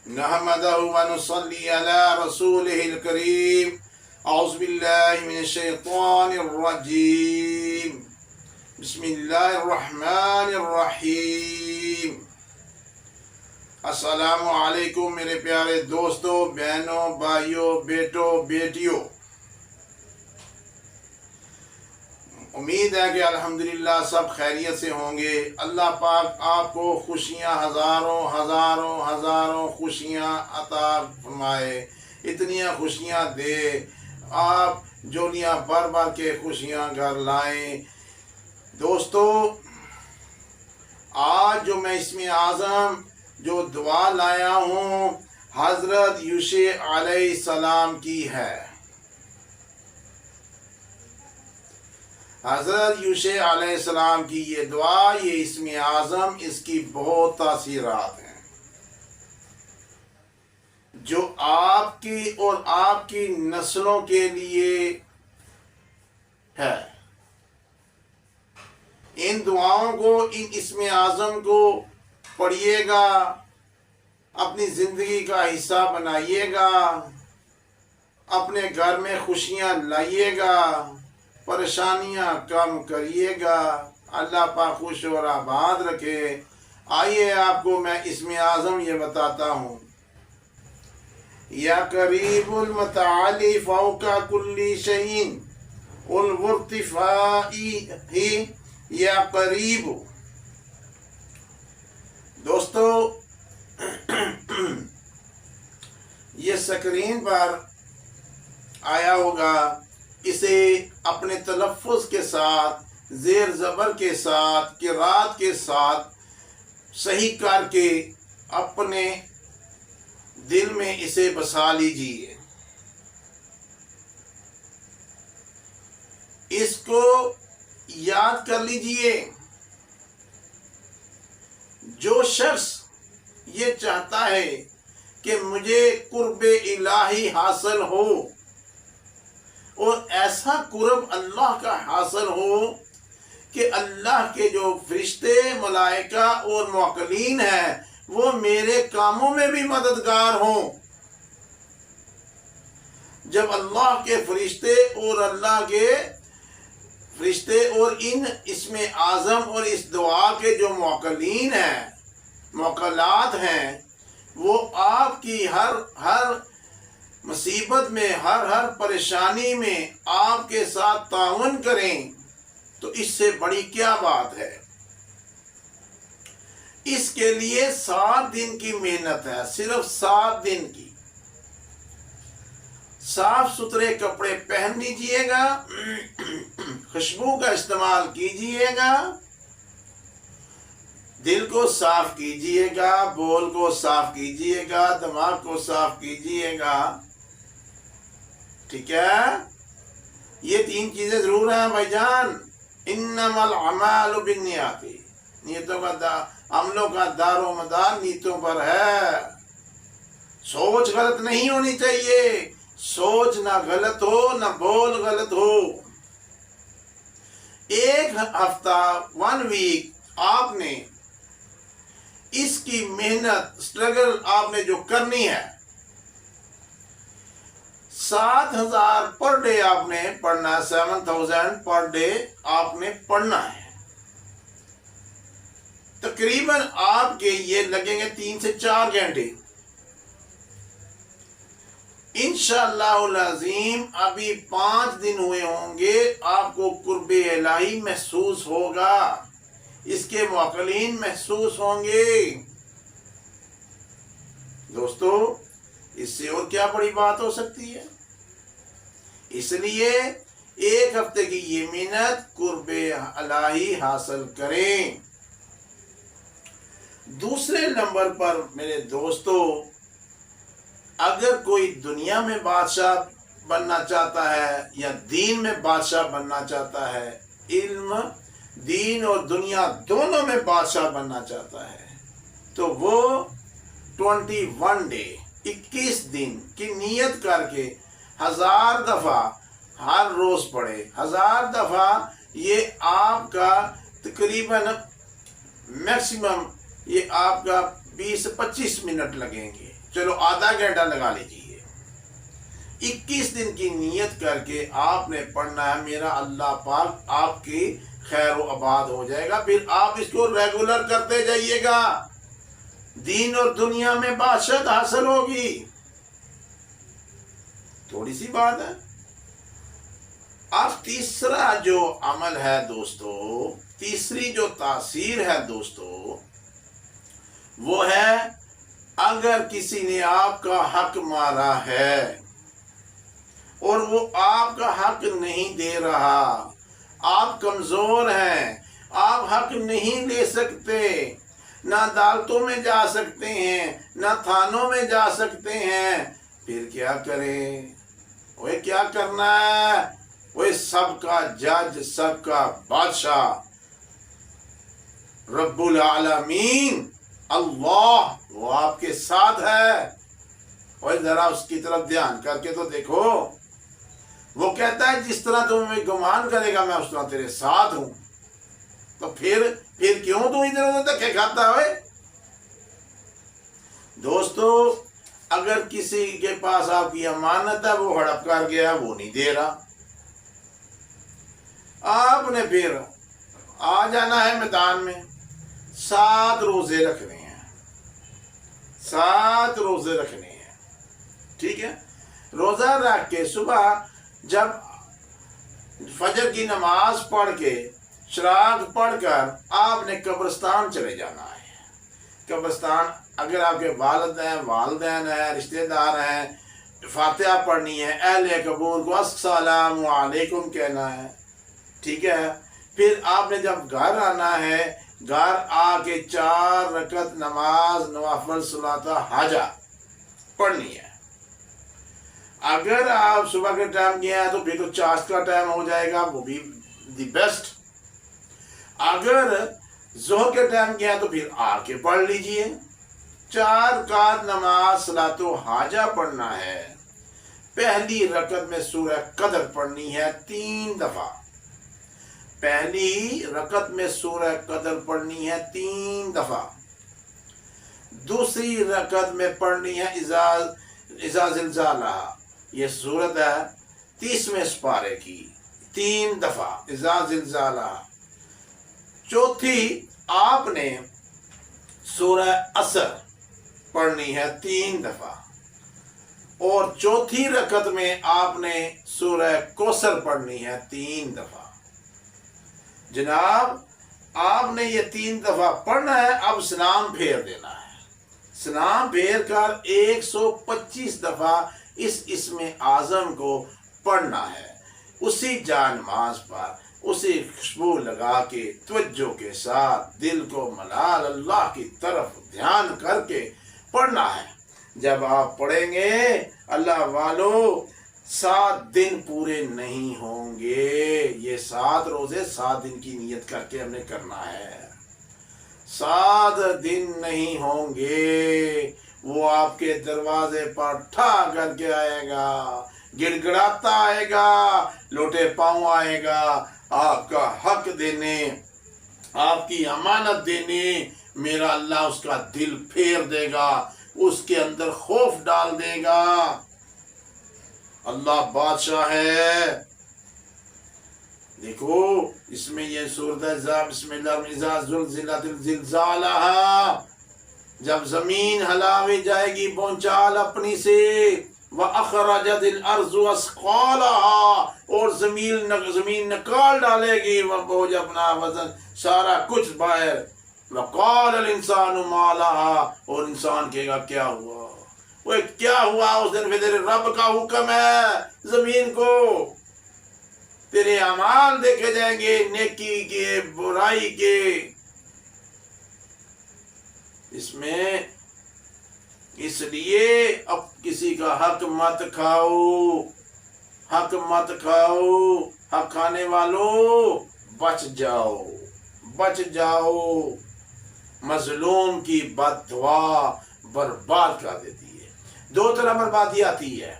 नहमदहु व नुसल्ली अला रसूलिहिल करीम। औज़ु बिल्लाहि मिनश शैतानिर रजीम। बिस्मिल्लाहिर रहमानिर रहीम। अस्सलामु अलैकुम मेरे प्यारे दोस्तों, बहनों, भाइयों, बेटों, बेटियों। उम्मीद है कि अल्हम्दुलिल्लाह सब खैरियत से होंगे। अल्लाह पाक आपको खुशियाँ हज़ारों खुशियाँ अता फरमाए, इतनी खुशियाँ दे, आप जोलियाँ भर भर के खुशियाँ घर लाएं। दोस्तों, आज जो मैं इसमें आज़म जो दुआ लाया हूँ हज़रत यूसुफ अलैहिस्सलाम की है। हज़रत यूसुफ अलैहिस्सलाम की ये दुआ, ये इसमें आज़म, इसकी बहुत तासीरात हैं जो आपकी और आपकी नस्लों के लिए है। इन दुआओं को, इन इसमें आज़म को पढ़िएगा, अपनी ज़िंदगी का हिस्सा बनाइएगा, अपने घर में खुशियाँ लाइएगा, परेशानियां कम करिएगा। अल्लाह पाक खुश और आबाद रखे। आइए आपको मैं इसमें आज़म ये बताता हूँ। या करीबुल मताली फौका कुल्ली शहीन उल वुर्तिफाई ही या करीब। दोस्तों, ये स्क्रीन पर आया होगा, इसे अपने तलफ़ुज़ के साथ, ज़ेर ज़बर के साथ, किरात के साथ सही करके अपने दिल में इसे बसा लीजिए। इसको याद कर लीजिए। जो शख्स ये चाहता है कि मुझे कुर्बे इलाही हासिल हो और ऐसा कुर्ब अल्लाह का हासिल हो कि अल्लाह के जो फरिश्ते, मलाइका और मुअक्किलीन हैं वो मेरे कामों में भी मददगार हों। जब अल्लाह के फरिश्ते और अल्लाह के फरिश्ते और इन इसमें आज़म और इस दुआ के जो मुअक्किलीन हैं, मुअक्किलात हैं, वो आपकी हर मुसीबत में, हर परेशानी में आपके साथ ताउन करें, तो इससे बड़ी क्या बात है। इसके लिए 7 दिन की मेहनत है, सिर्फ 7 दिन की। साफ सुथरे कपड़े पहन लीजिएगा, खुशबू का इस्तेमाल कीजिएगा, दिल को साफ कीजिएगा, बोल को साफ कीजिएगा, दिमाग को साफ कीजिएगा। ठीक है, ये 3 चीजें जरूर हैं भाईजान। इन्नमल अमालु बिन्नियाती, नीयतों का अमलों का दारो मदार नीयतों पर है। सोच गलत नहीं होनी चाहिए, सोच ना गलत हो, ना बोल गलत हो। एक हफ्ता, 1 वीक आपने इसकी मेहनत, स्ट्रगल आपने जो करनी है, 7000 पर डे आपने पढ़ना है, 7000 पर डे आपने पढ़ना है। तकरीबन आपके ये लगेंगे 3 से 4 घंटे। इंशाअल्लाह अज़ीम अभी 5 दिन हुए होंगे, आपको कुर्बे इलाही महसूस होगा, इसके मुअक्किलीन महसूस होंगे। दोस्तों, इससे और क्या बड़ी बात हो सकती है। इसलिए 1 हफ्ते की ये मेहनत कुर्बे इलाही हासिल करें। दूसरे नंबर पर मेरे दोस्तों, अगर कोई दुनिया में बादशाह बनना चाहता है या दीन में बादशाह बनना चाहता है, इल्म, दीन और दुनिया दोनों में बादशाह बनना चाहता है, तो वो 21 डे, 21 दिन की नियत करके 1000 दफा हर रोज पढ़े। 1000 दफा ये आपका तकरीबन मैक्सिमम ये आपका 20-25 منٹ لگیں گے، چلو آدھا گھنٹہ لگا لیجیے، 21 دن کی نیت کر کے آپ نے پڑھنا ہے، میرا اللہ پاک آپ کی خیر و آباد ہو جائے گا۔ پھر آپ اس کو ریگولر کرتے جائیے گا، دین اور دنیا میں بادشاہت حاصل ہوگی۔ تھوڑی سی بات ہے۔ اب تیسرا جو عمل ہے دوستو، تیسری جو تاثیر ہے دوستو، وہ ہے اگر کسی نے آپ کا حق مارا ہے اور وہ آپ کا حق نہیں دے رہا، آپ کمزور ہیں، آپ حق نہیں لے سکتے، نہ عدالتوں میں جا سکتے ہیں، نہ تھانوں میں جا سکتے ہیں، پھر کیا کریں؟ وہ کیا کرنا ہے؟ وہ سب کا جج، سب کا بادشاہ رب العالمین اللہ، وہ آپ کے ساتھ ہے۔ اور ذرا اس کی طرف دھیان کر کے تو دیکھو، وہ کہتا ہے جس طرح تم میں گمان کرے گا میں اس طرح تیرے ساتھ ہوں۔ تو پھر کیوں تو ادھر ادھر دھکے کھاتا ہے؟ دوستو، اگر کسی کے پاس آپ کی امانت ہے، وہ ہڑپ کر گیا، وہ نہیں دے رہا، آپ نے پھر آ جانا ہے میدان میں، 7 روزے رکھنے ہیں، 7 روزے رکھنے ہیں، ٹھیک ہے؟ روزہ رکھ کے صبح جب فجر کی نماز پڑھ کے چراغ پڑھ کر آپ نے قبرستان چلے جانا ہے۔ قبرستان اگر آپ کے والدین ہیں، رشتہ دار ہیں، فاتحہ پڑھنی ہے، اہل قبور کو السلام علیکم کہنا ہے، ٹھیک ہے؟ پھر آپ نے جب گھر آنا ہے، گھر آ کے 4 رکعت نماز نوافل صلاۃ حاجہ پڑھنی ہے۔ اگر آپ صبح کے ٹائم گیا ہے تو پھر تو چاشت کا ٹائم ہو جائے گا، وہ بھی دی بیسٹ۔ اگر ظہر کے ٹائم گیا ہے تو پھر آ کے پڑھ لیجئے۔ 4 رکعت نماز صلاۃ حاجہ پڑھنا ہے۔ پہلی رکعت میں سورہ قدر پڑھنی ہے 3 دفعہ، پہلی رکعت میں سورہ قدر پڑھنی ہے 3 دفعہ، دوسری رکعت میں پڑھنی ہے اذا زلزالہ، یہ سورت ہے 30ویں سپارے کی، 3 دفعہ اذا زلزالہ۔ چوتھی آپ نے سورہ عصر پڑھنی ہے 3 دفعہ، اور چوتھی رکعت میں آپ نے سورہ کوثر پڑھنی ہے 3 دفعہ۔ جناب، آپ نے یہ 3 دفعہ پڑھنا ہے، اب سلام پھیر دینا ہے۔ سلام پھیر کر 125 دفعہ اس اسم اعظم کو پڑھنا ہے، اسی جا نماز پر اسی خوشبو لگا کے توجہ کے ساتھ دل کو ملال اللہ کی طرف دھیان کر کے پڑھنا ہے۔ جب آپ پڑھیں گے اللہ والو، 7 دن پورے نہیں ہوں گے۔ یہ 7 روزے 7 دن کی نیت کر کے ہم نے کرنا ہے، 7 دن نہیں ہوں گے۔ وہ آپ کے دروازے پر ٹھا کر کے آئے گا، گڑ گڑاتا آئے گا، لوٹے پاؤں آئے گا، آپ کا حق دینے، آپ کی امانت دینے۔ میرا اللہ اس کا دل پھیر دے گا، اس کے اندر خوف ڈال دے گا۔ اللہ بادشاہ ہے۔ دیکھو اس میں یہ سورۃ بسم اللہ اذا زلزلت الزلزالہ، جب زمین ہلاوی جائے گی بونچال اپنی سے، وَأَخْرَجَتِ الْأَرْضُ أَثْقَالَهَا، اور زمین نکال ڈالے گی وہ بوجھ اپنا وزن سارا کچھ باہر، وَقَالَ الْإِنسَانُ مَا لَهَا، اور انسان کہے گا کیا ہوا؟ وہ کیا ہوا؟ اس دن پہ تیرے رب کا حکم ہے زمین کو، تیرے اعمال دیکھے جائیں گے، نیکی کے برائی کے۔ اس میں اس لیے اب کسی کا حق مت کھاؤ، حق مت کھاؤ، حق کھانے والوں بچ جاؤ، بچ جاؤ۔ مظلوم کی بد دعا برباد کر دیتی ہے۔ 2 طرح بربادی آتی ہے،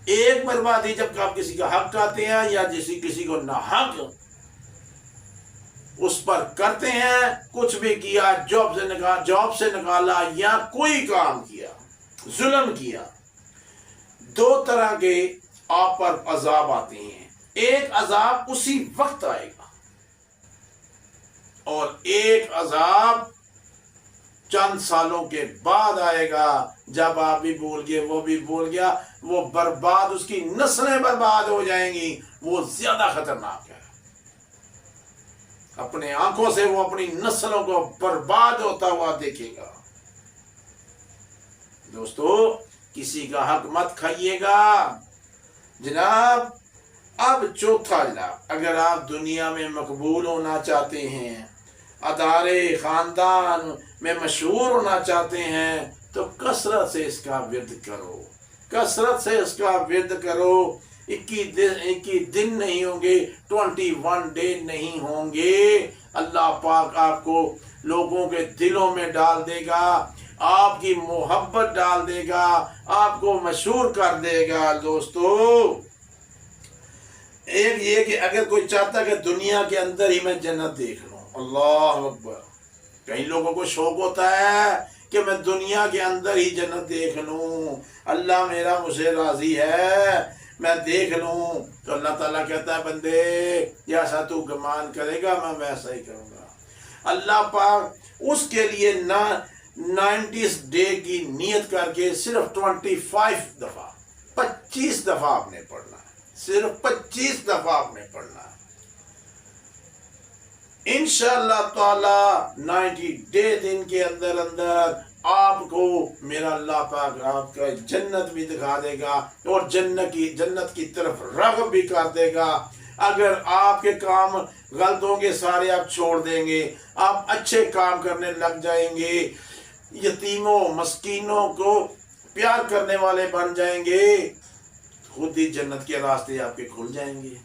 ایک بربادی جب آپ کسی کا حق کھاتے ہیں یا کسی کو ناحق उस पर करते हैं, कुछ भी किया, जॉब से निकाला या कोई काम किया, जुल्म किया, दो तरह के आप पर अजाब आते हैं। एक अजाब उसी वक्त आएगा और एक अजाब चंद सालों के बाद आएगा, जब आप भी भूल गए, वो भी भूल गया, वो बर्बाद, उसकी नस्लें बर्बाद हो जाएंगी। वो ज्यादा खतरनाक है। अपने आंखों से वो अपनी नस्लों को बर्बाद होता हुआ देखेगा। दोस्तों, किसी का हक मत खाइएगा जनाब। अब चौथा जनाब, अगर आप दुनिया में मकबूल होना चाहते हैं, अदारे खानदान में मशहूर होना चाहते हैं, तो कसरत से इसका विर्द करो, कसरत से इसका विर्द करो। 21 दिन नहीं होंगे, 21 डे नहीं होंगे, अल्लाह पाक आपको लोगों के दिलों में डाल देगा, आपकी मोहब्बत डाल देगा, आपको मशहूर कर देगा। दोस्तों, एक ये कि अगर कोई चाहता कि दुनिया के अंदर ही मैं जन्नत देख लूं, अल्लाह अकबर, कई लोगों को शौक होता है कि मैं दुनिया के अंदर ही जन्नत देख लूं, अल्लाह मेरा मुझे राजी है, मैं देख लूं। तो अल्लाह ताला कहता है, बंदे जैसा तू गुमान करेगा मैं वैसा ही करूंगा। अल्लाह पाक उसके लिए ना 90 डे की नियत करके सिर्फ 25 दफा आपने पढ़ना है, सिर्फ 25 दफा आपने पढ़ना है। इंशाअल्लाह ताला 90 डे दिन के अंदर अंदर आपको मेरा अल्लाह पाक आपका जन्नत भी दिखा देगा और जन्नत की तरफ रग़ब भी कर देगा। अगर आपके काम गलत होंगे सारे आप छोड़ देंगे, आप अच्छे काम करने लग जाएंगे, यतीमों मस्कीनों को प्यार करने वाले बन जाएंगे, खुद ही जन्नत के रास्ते आपके खुल जाएंगे।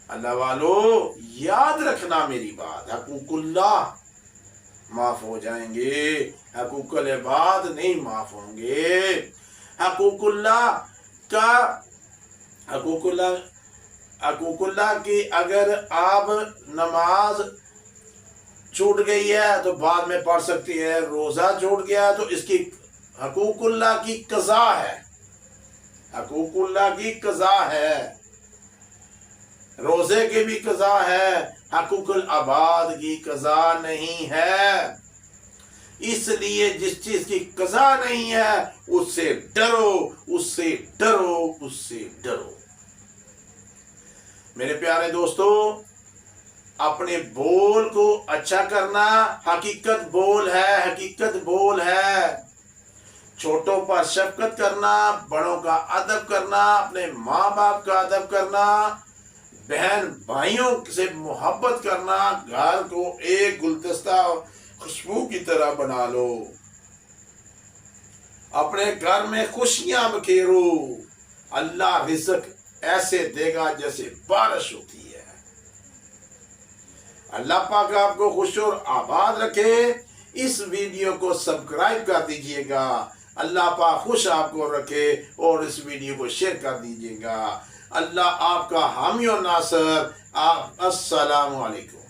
अल्लाह वालो, याद रखना मेरी बात, हकूकुल्लाह माफ हो जाएंगे, हकूकुल इबाद नहीं माफ होंगे। हकूकुल्लाह की अगर आप नमाज छूट गई है तो बाद में पढ़ सकती है, रोजा छूट गया तो इसकी हकूकुल्लाह की कज़ा है, हकूकुल्लाह की कज़ा है, रोजे की भी कज़ा है, हकूकुल आबाद की कज़ा नहीं है। इसलिए जिस चीज की कज़ा नहीं है उससे डरो, उससे डरो, उससे डरो। मेरे प्यारे दोस्तों, अपने बोल को अच्छा करना हकीकत बोल है, हकीकत बोल है। छोटों पर शफकत करना, बड़ों का अदब करना, अपने माँ बाप का अदब करना, बहन भाइयों से मोहब्बत करना, घर को एक गुलदस्ता खुशबू की तरह बना लो, अपने घर में खुशियां बखेरो। अल्लाह रिज़्क ऐसे देगा जैसे बारिश होती है। अल्लाह पाक आपको खुश और आबाद रखे। इस वीडियो को सब्सक्राइब कर दीजिएगा। अल्लाह पाक खुश आपको रखे और इस वीडियो को शेयर कर दीजिएगा। अल्लाह आपका हामी और नासर। अस्सलामु अलैकुम।